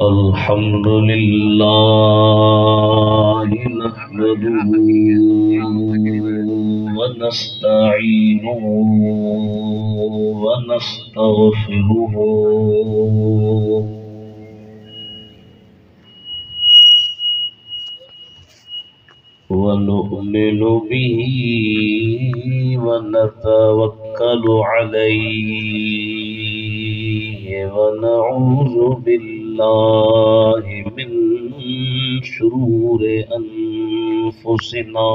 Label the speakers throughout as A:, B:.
A: अल्हम्दुलिल्लाह नहमदुहु व नस्तईनुहु व नस्तगफिरुहु व नु'मिनु बिही व नतवक्कलु अलैहि व नऊज़ु बिल्लाहि मिन शुरूरि अनफुसिना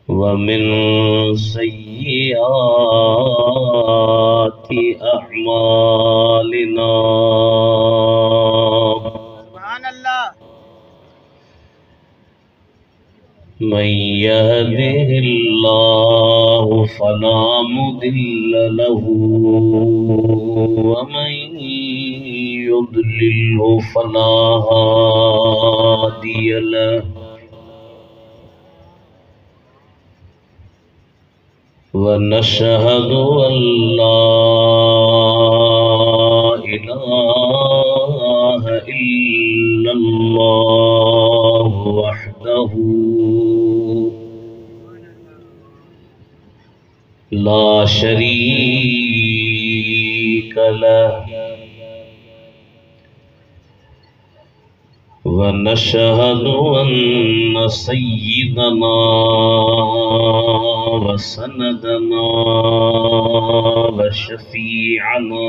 A: व मिन सय्यिआति अअमालिना। मन यहदिहिल्लाहु फला मुदिल्ल लहु व मन युद्लिल्हु फला हादिय लहु व नशहदु अल्ला इलाहा इल्लल्लाह वहदहु ला शरीक लहु व नशहदु अन्न सय्यिदना व सनदना व शफीअना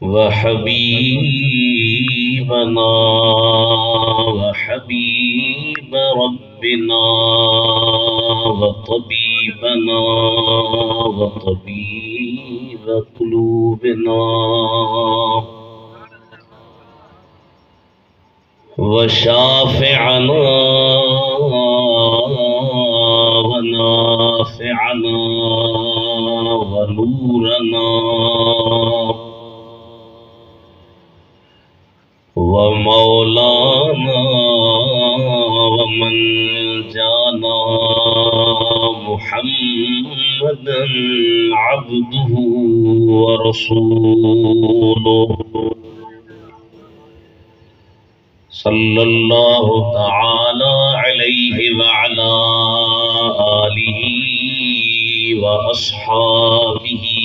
A: व हबीबना व हबीब रब्बिना व तबीबना व तबीब क़ुलूबिना व शाफ़िअना व नाफ़िअना व नूरना व मौलाना व मंजाना मुहम्मदन अब्दुहु व रसूलुहु सल्लल्लाहु तआला अलैहि व अला आलिहि व अस्हाबिहि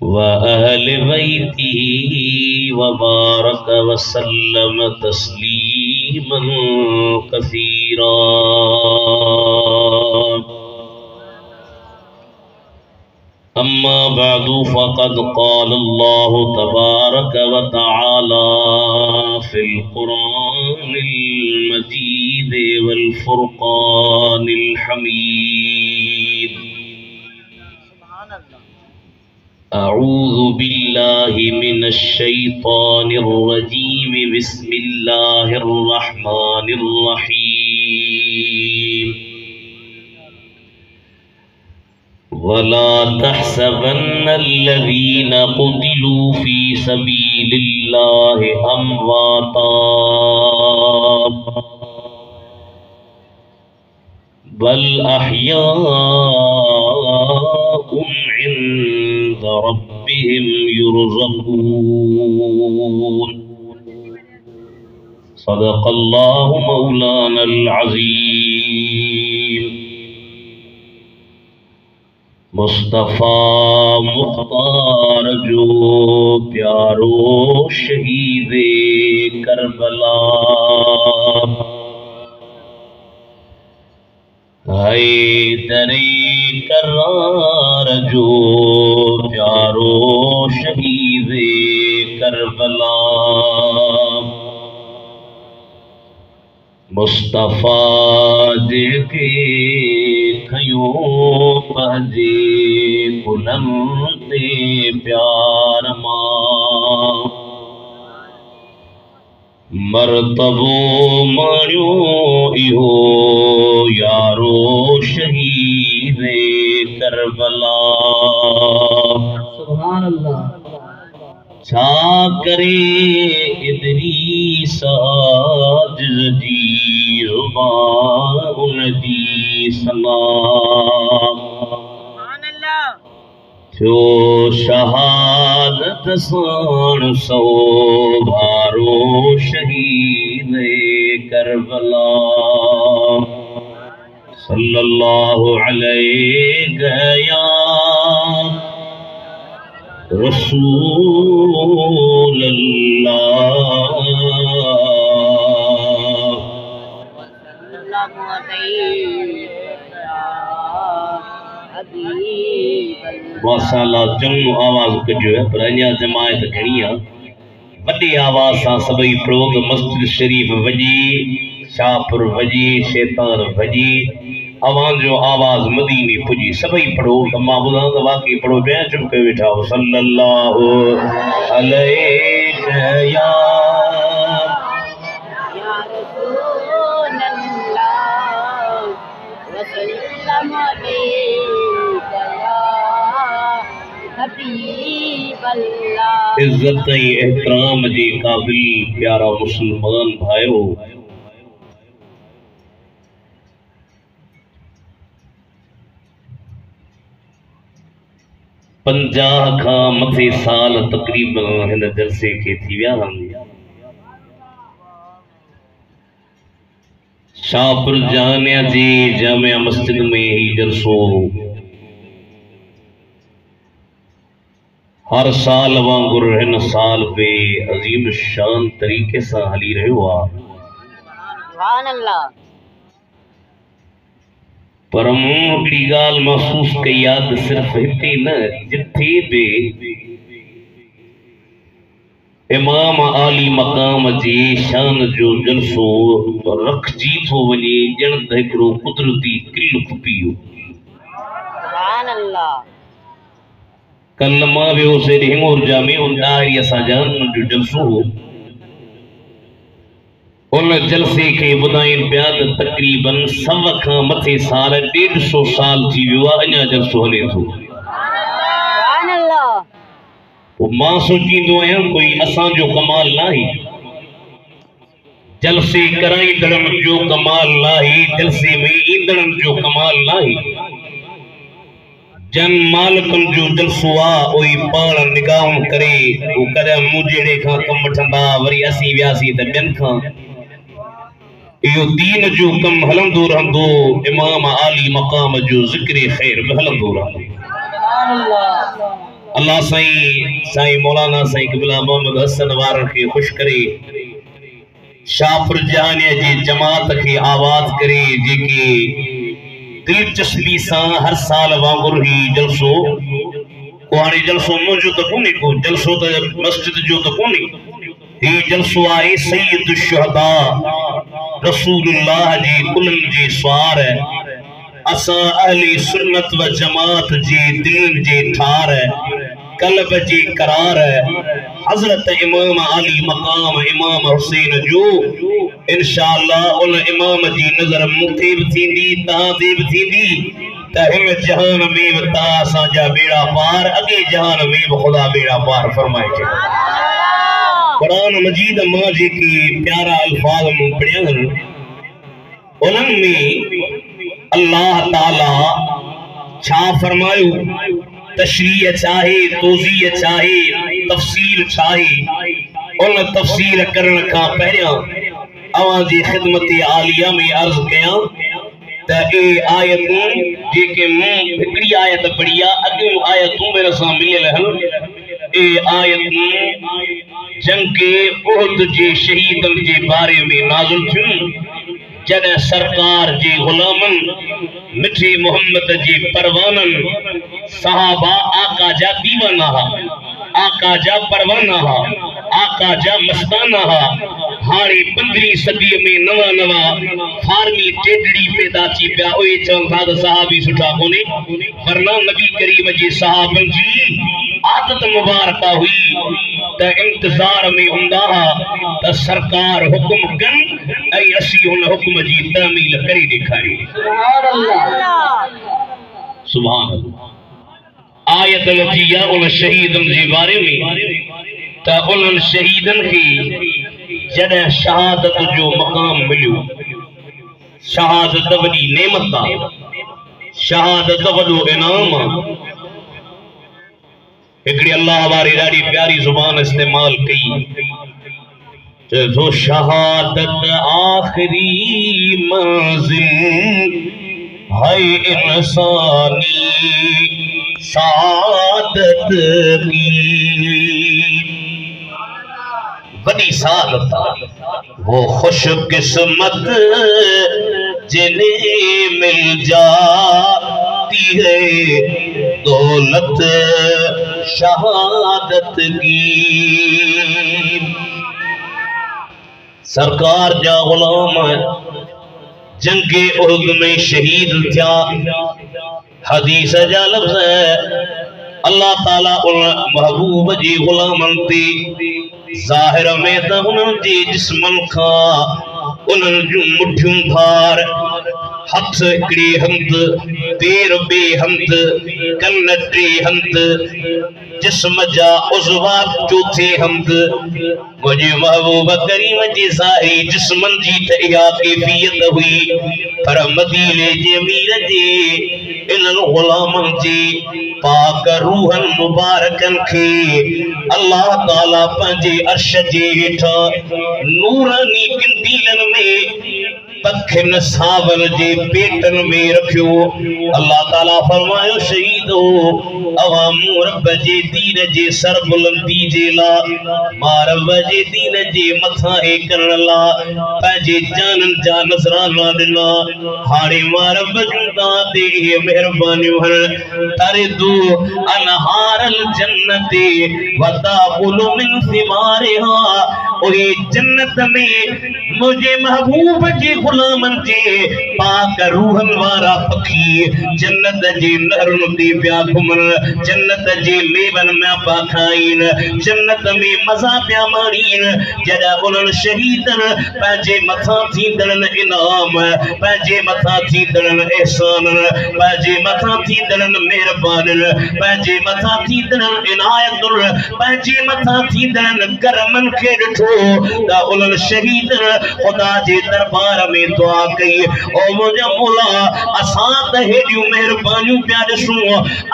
A: व अहले बैतिही व बारक व सल्लम तस्लीमन कसीरा। अम्मा बअदु फ़क़द क़ाल अल्लाहु तबारक व तआला फ़िल क़ुरानिल मजीद वल फ़ुरक़ानिल हमीद। अऊज़ु बिल्लाहि मिनश शैतानिर रजीम बिस्मिल्लाहिर रहमानिर रहीम। वला तहसबन्नल्लज़ीना क़ुतिलू फ़ी सबीलिल्लाहि अम्वाता बल अहयाउम इंद रब्बिहिम युरज़क़ून। सदक़ल्लाहु मौलानल अज़ीम। मुस्तफ़ा मुख्तार जो प्यारो शहीदे करबला हैदरे करार जो प्यारो शहीदे करबला। मुस्तफ़ा जेके खयो पंहिंजे गुलनि ते प्यार मां मरतबो माणियो इहो यारो शहीदे करबला। सुभान अल्लाह। छा करे इदरीस आजिज़ जी ज़ुबान उनजी सना थियो शहादत साण सौ भारो शहीद करबला सल्लल्लाहु अलैहि या रसूल माशाअल्लाह चंगो आवाज कजो है पर अञा जमायत घणी आ वॾी आवाज़ सां सभई पढ़ो त मस्जिद शरीफ़ वॼी शाहपुर वॼी शैतान वॼी अवां जो आवाज़ मदीने पुॼी सभई पढ़ो त मां ॿुधां त वाक़ई पढ़ो पिया चुप करे वेठा हो सल्लल्लाहु अलैहि या इज्जत एहतराम जे काबिल प्यारा मुसलमान भाइयो पंजाह का मथे साल तकरीबन हिन जलसे के थी विया शाहपुर जामिया जी जामिया मस्जिद में ही जलसो हर साल वांगुर हिन साल पे अजीम शान तरीके से हली रहो आ सुभान अल्लाह पर मूं हिकिड़ी ॻाल्हि महसूस कई याद सिर्फ हिते न जिथे भी इमाम आली मकाम जी शान जो जलसो रखजी थो वञे ॼण त हिकिड़ो कुदरती किल खुपियो सुभान अल्लाह कल मां वियो से हिंगोर जामे उन दाहिरी असां जान जो जलसो हो उन जलसे के ॿुधाइनि पिया त तकरीबन 100 खां मथे साल 150 साल थी वियो आहे अञा जलसो हले थो सुभान अल्लाह मां सोचींदो आहियां कोई असांजो कमाल नाहे जलसे कराईंदड़नि जो कमाल नाहे जलसे में ईंदड़नि जो कमाल नाहे जन मालिकन जो जलसो आ ओई पाण निगाहूं करे वो करे मूं जहिड़े खां कम वठंदा वरी असीं वियासीं त ॿियनि खां इहो दीन जो कम हलंदो रहंदो इमाम आली मकाम जो ज़िक्र ख़ैर भी हलंदो रहंदो अल्लाह साईं मौलाना साईं क़िबला मोहम्मद हसन वारनि खे ख़ुशि करे शाहपुर जहानिया जी जमात खे आबाद करे जेके दिलचस्पी सां हर साल वांगुर ही जलसो को हाणे जलसो मुंहिंजो त कोन्हे को जलसो त मस्जिद जो त कोन्हे ही जलसो आहे सैयद शुहदा रसूलुल्लाह जी कुलनि जी स्वार असां अहले सुन्नत व जमात जी दीन जे ठार कल्ब जी करार हजरत इमाम आली मकाम इमाम हुसैन जो इंशाअल्लाह उन इमाम जी नजर मूंखे भी थींदी तहां ते भी थींदी त हिन जहान में भी ता असांजा बेड़ा पार अगे जहान में भी खुदा बेड़ा पार फरमाए छे कुरान मजीद मां जेके प्यारा अल्फाज मूं पढ़िया उन्हनि में अल्लाह ताला छा फरमायो तशरीह चाहे तोज़ीह चाहे तफसील चाहे उन तफसील करण का पहिरियां अवां जी खिदमत आलिया में अर्ज कयां त ए आयतूं जेके मूं हिकिड़ी आयत पढ़ी आहे अॻियूं आयतूं मेरे सां मिलियल आहिनि ए आयतूं जंग उहद जे शहीदनि जे बारे में नाज़िल थियूं जॾहिं सरकार जे गुलामन मिठे मोहम्मद जे परवानन सहाबा आका जा दीवाना हा आका जा परवाना हा आका जा मस्ताना हा हाणे 15वीं सदी में नवा नवा फार्मी टेडड़ी पैदा थी पिया उहे चवनि था त सहाबी सुठा कोन्हे वरना नबी करीम जे सहाबन जी आदत मुबारक हुई त इंतजार में हूंदा त सरकार हुकुम कनि ऐं असीं हुन हुकुम जी तामील करे ॾेखारी सुभान अल्लाह आयत लथी आहे उन शहीदनि जे बारे में त उन शहीदन की जॾहिं शहादत जो मकाम मिलियो, शहादत वॾी नेमत आहे, शहादत वॾो इनाम आहे। हिकिड़ी अल्लाह वारी ॾाढी प्यारी ज़ुबान इस्तेमाल कई, जो शहादत आखिरी मंजिल है इंसानी सादत की, बड़ी सादत वो खुश किस्मत जिन्हें मिल जाती है दौलत शहादत की। सरकार जा गुलाम जंगे उहद में शहीद था। हदीस जा लफ्ज़ है, अल्लाह ताला उन महबूब जी गुलामन ते ज़ाहिर में त उन्हनि जे जिस्मन खां उन्हनि जूं मुठियूं भार, हथ हिकिड़ी हंध, पेर बे हंध, कन टे हंध, जिस्म जा उज़वा चौथे हंध। मुझे महबूब करीम जी सारी जिस्मन जी त इहा कैफियत हुई, पर मदीने जे मीर जे इन्हनि गुलामन जे पाक रूहन मुबारकन के अल्लाह ताला पंहिंजे अर्श जे हेठां नूरानी कंदीलन में पखिन सावन जे पेटन में रखियो। अल्लाह ताला फरमायो, शहीदो अवामू रब जे दीन जे सर बुलंदी जे ला, मां रब जे दीन जे मथा हे करण ला पंहिंजे जानन जा नज़राना ॾिना। हाणे मां रब जुदा दे मेहरबानियूं हन, तारे दू अनहारल जन्नते वदा कुलु मिन सिमारिहा, ओए जन्नत में मुझे महबूब जी गुलामन जे पाक रूहन वारा पखी जन्नत जी नहरुन ते पिया घुमन, जन्नत जे मेवन में पा खाइन, जन्नत में मज़ा पिया माणीन। जॾहिं उन्हनि शहीदन पंहिंजे मथां थींदड़नि इनाम, पंहिंजे मथां थींदड़नि एहसान, पंहिंजे मथां थींदड़नि मेहरबानिन, पंहिंजे मथां थींदड़नि इनायतुन, पंहिंजे मथां थींदड़नि करमन खे ॾिठो त उन्हनि शहीदन खुदा जे दरबार में दुआ कई, ओ मुंहिंजा मौला असां त हेॾियूं मेहरबानियूं पिया ॾिसूं,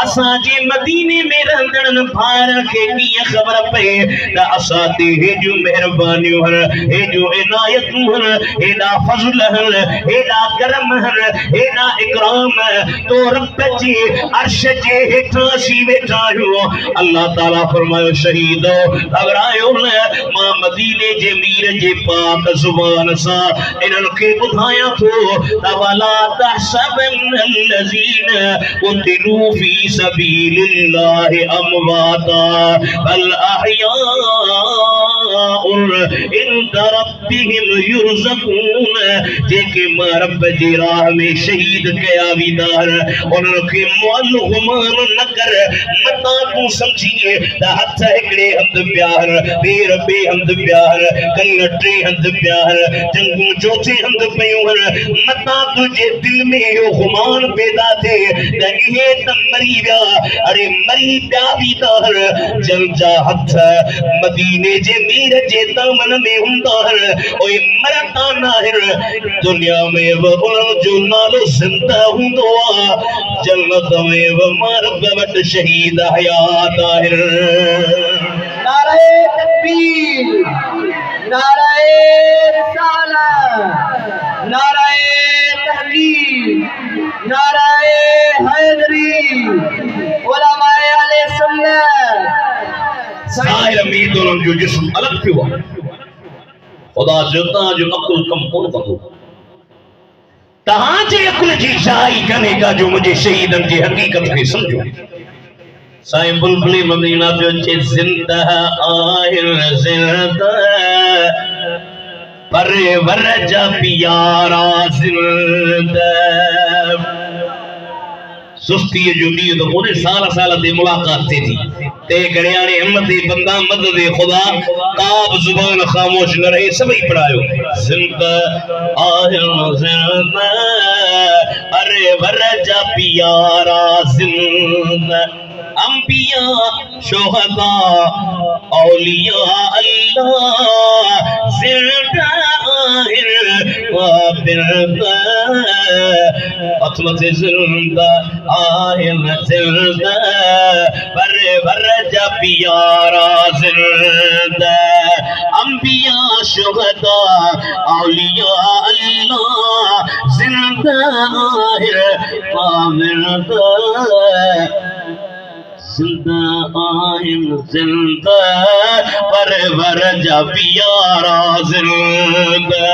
A: असां जे मदीने में रहंदड़नि भाउरनि खे कीअं ख़बर पए त असां ते हेॾियूं मेहरबानियूं हन, हेॾियूं इनायतूं हन, हेॾा फज़ल हन, हेॾा करम हन, हेॾा इकराम तो रब जे अर्श जे हेठां असीं वेठा आहियूं। अल्लाह ताला फरमायो, शहीदो घबरायो न, मां मदीने जे मीर जे पाक ज़ुबान सां इन्हनि खे ॿुधायां थो त वला तहसबन्नल्लज़ीना क़ुतिलू फी सबीलिल्लाहि अमवाता बल अहयाउन इंद रब्बिहिम युरज़क़ून। जेके मां रब जी राह में शहीद कया वेंदा उन्हनि खे मुअल गुमान न कर, मता तूं समझी त हथ हिकिड़े हंधि पिया आहिनि, पेर ॿिए हंधि पिया आहिनि, कन टे हंधि पिया आहिनि, जंगूं चौथे हंधि पियूं आहिनि, मता तुंहिंजे दिलि में इहो गुमान पैदा थिए त इहे त मरी विया, अरे मरी पिया वेंदा आहिनि। जंहिंजा हथ मदीने जे मीर जे दामन में हूंदा आहिनि उहे मरंदा न आहिनि, दुनिया में बि उन्हनि जो नालो ज़िंदा हूंदो आहे, जन्नत में बि मां रब वटि शहीद हयात आहिनि।
B: नारे तकबीर, नारे रिसालत, नारे तहकीम, नारे हैदरी, उलमाए अहले सुन्नत।
A: ज़ाहिर में तो उन्हनि जो जिस्म अलॻि पियो आहे, खुदा जुदा जो अकुल कम कोन कंदो। तव्हांजे अकुल जी जाइ कान्हे का जो मुंहिंजे शहीदनि जी हक़ीक़त खे सम्झो। साईं बुलबुली मदीना पियो चए, ज़िंदा आहिनि ज़िंदा परवर जा प्यारा ज़िंदा। सुस्ती जो ॾींहुं त कोन्हे, साल साल ते मुलाक़ात थिए थी, ते करे हाणे हिम्मत बंदा मदद खुदा का बि ज़ुबान ख़ामोश न रहे, सभई पढ़ायो। ज़िंदा आहिनि ज़िंदा परवर जा प्यारा ज़िंदा, अंबिया शुहदा औलिया अल्लाह जिंदा अतमत जिंदा आहिल जिंदा बर बर जबियारा जिंदा अंबिया शुहदा औलिया अल्लाह जिंदा आहिल जिंदा आहिल जिंदा बर बर जबियारा जिंदा।